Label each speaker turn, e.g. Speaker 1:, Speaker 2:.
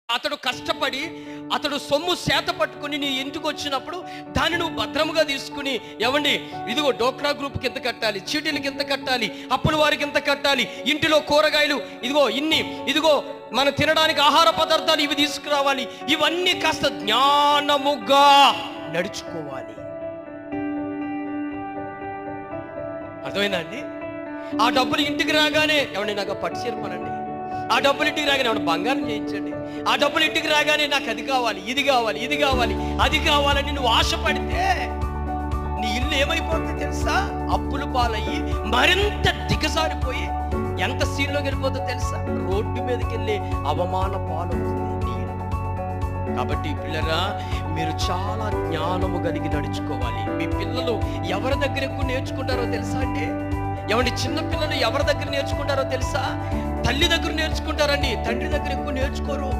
Speaker 1: అతడు కష్టపడి అతడు సొమ్ము చేత పట్టుకుని నీ ఇంటికి వచ్చినప్పుడు దాన్ని నువ్వు భద్రముగా తీసుకుని, ఏమండి ఇదిగో డోక్రా గ్రూప్కి ఎంత కట్టాలి, చీటీలకి ఎంత కట్టాలి, అప్పుల వారికి ఎంత కట్టాలి, ఇంటిలో కూరగాయలు ఇదిగో ఇన్ని, ఇదిగో మనం తినడానికి ఆహార పదార్థాలు ఇవి తీసుకురావాలి, ఇవన్నీ కాస్త జ్ఞానముగా నడుచుకోవాలి. అర్థమైందా అండి? ఆ డబ్బులు ఇంటికి రాగానే ఏమండి నాకు పట్టు చేరుకోనండి, ఆ డబ్బులు ఇంటికి రాగానే ఏమన్నా బంగారం చేయించండి, ఆ డబ్బులు ఇంటికి రాగానే నాకు అది కావాలి, ఇది కావాలి, ఇది కావాలి, అది కావాలని నువ్వు ఆశపడితే నీ ఇల్లు ఏమైపోతుంది తెలుసా? అప్పులు పాలయ్యి మరింత దిగజారిపోయి ఎంత సీన్లోకి వెళ్ళిపోతుందో తెలుసా? రోడ్డు మీదకి వెళ్ళి అవమాన పాలవుతుంది నీ ఇల్లు. కాబట్టి పిల్లరా, మీరు చాలా జ్ఞానము కలిగి నడుచుకోవాలి. మీ పిల్లలు ఎవరి దగ్గర ఎక్కువ నేర్చుకుంటారో తెలుసా అండి? ఏమండి, చిన్న పిల్లలు ఎవరి దగ్గర నేర్చుకుంటారో తెలుసా? తల్లి దగ్గర నేర్చుకుంటారండి, తండ్రి దగ్గర ఎక్కువ నేర్చుకోరు.